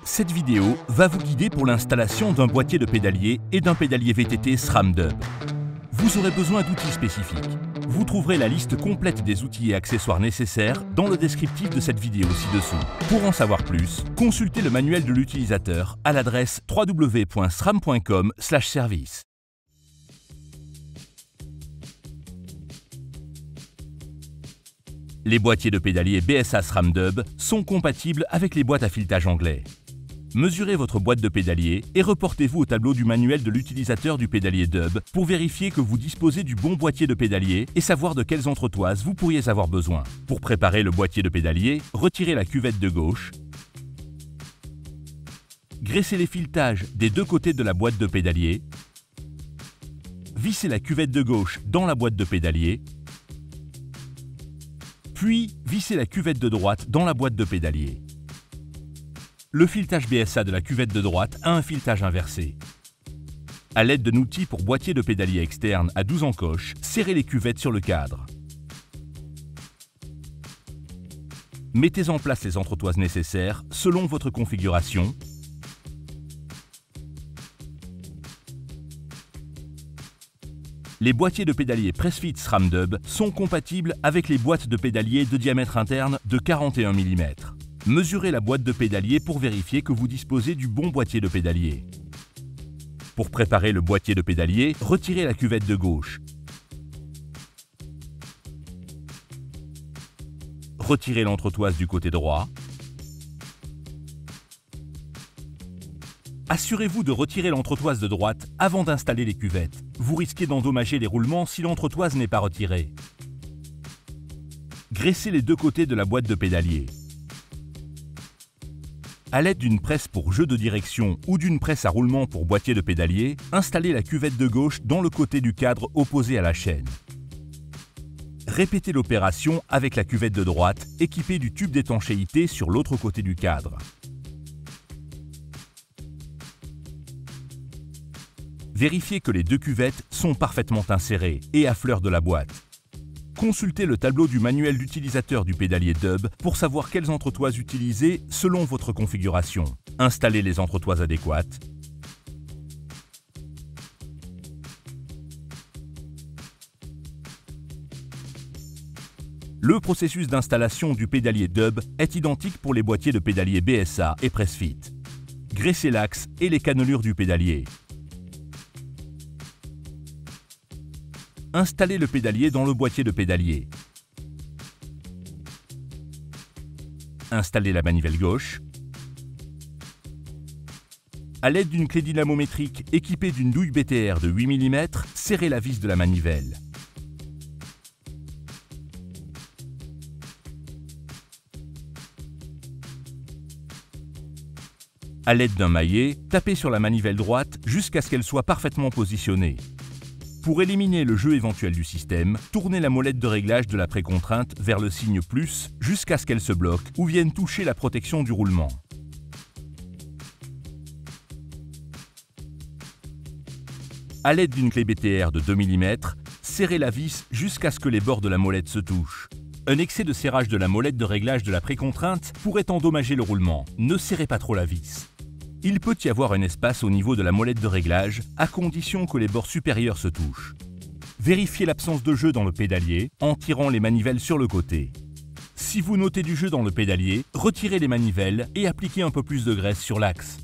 Cette vidéo va vous guider pour l'installation d'un boîtier de pédalier et d'un pédalier VTT SRAM Dub. Vous aurez besoin d'outils spécifiques. Vous trouverez la liste complète des outils et accessoires nécessaires dans le descriptif de cette vidéo ci-dessous. Pour en savoir plus, consultez le manuel de l'utilisateur à l'adresse www.sram.com/service. Les boîtiers de pédalier BSA SRAM Dub sont compatibles avec les boîtes à filetage anglais. Mesurez votre boîte de pédalier et reportez-vous au tableau du manuel de l'utilisateur du pédalier Dub pour vérifier que vous disposez du bon boîtier de pédalier et savoir de quelles entretoises vous pourriez avoir besoin. Pour préparer le boîtier de pédalier, retirez la cuvette de gauche, graissez les filetages des deux côtés de la boîte de pédalier, vissez la cuvette de gauche dans la boîte de pédalier, puis vissez la cuvette de droite dans la boîte de pédalier. Le filetage BSA de la cuvette de droite a un filetage inversé. À l'aide d'un outil pour boîtier de pédalier externe à 12 encoches, serrez les cuvettes sur le cadre. Mettez en place les entretoises nécessaires selon votre configuration. Les boîtiers de pédalier Pressfit SRAM Dub sont compatibles avec les boîtes de pédalier de diamètre interne de 41 mm. Mesurez la boîte de pédalier pour vérifier que vous disposez du bon boîtier de pédalier. Pour préparer le boîtier de pédalier, retirez la cuvette de gauche. Retirez l'entretoise du côté droit. Assurez-vous de retirer l'entretoise de droite avant d'installer les cuvettes. Vous risquez d'endommager les roulements si l'entretoise n'est pas retirée. Graissez les deux côtés de la boîte de pédalier. À l'aide d'une presse pour jeu de direction ou d'une presse à roulement pour boîtier de pédalier, installez la cuvette de gauche dans le côté du cadre opposé à la chaîne. Répétez l'opération avec la cuvette de droite équipée du tube d'étanchéité sur l'autre côté du cadre. Vérifiez que les deux cuvettes sont parfaitement insérées et à fleur de la boîte. Consultez le tableau du manuel d'utilisateur du pédalier Dub pour savoir quelles entretoises utiliser selon votre configuration. Installez les entretoises adéquates. Le processus d'installation du pédalier Dub est identique pour les boîtiers de pédalier BSA et Pressfit. Graissez l'axe et les cannelures du pédalier. Installez le pédalier dans le boîtier de pédalier. Installez la manivelle gauche. À l'aide d'une clé dynamométrique équipée d'une douille BTR de 8 mm, serrez la vis de la manivelle. À l'aide d'un maillet, tapez sur la manivelle droite jusqu'à ce qu'elle soit parfaitement positionnée. Pour éliminer le jeu éventuel du système, tournez la molette de réglage de la précontrainte vers le signe plus jusqu'à ce qu'elle se bloque ou vienne toucher la protection du roulement. À l'aide d'une clé BTR de 2 mm, serrez la vis jusqu'à ce que les bords de la molette se touchent. Un excès de serrage de la molette de réglage de la précontrainte pourrait endommager le roulement. Ne serrez pas trop la vis. Il peut y avoir un espace au niveau de la molette de réglage, à condition que les bords supérieurs se touchent. Vérifiez l'absence de jeu dans le pédalier en tirant les manivelles sur le côté. Si vous notez du jeu dans le pédalier, retirez les manivelles et appliquez un peu plus de graisse sur l'axe.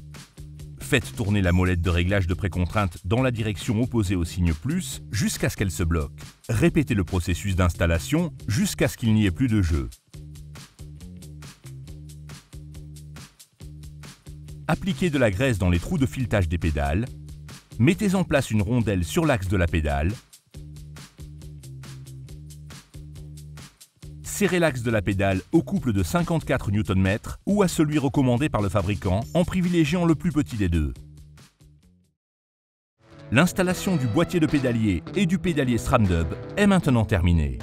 Faites tourner la molette de réglage de précontrainte dans la direction opposée au signe plus jusqu'à ce qu'elle se bloque. Répétez le processus d'installation jusqu'à ce qu'il n'y ait plus de jeu. Appliquez de la graisse dans les trous de filetage des pédales. Mettez en place une rondelle sur l'axe de la pédale. Serrez l'axe de la pédale au couple de 54 Nm ou à celui recommandé par le fabricant en privilégiant le plus petit des deux. L'installation du boîtier de pédalier et du pédalier SRAM Dub est maintenant terminée.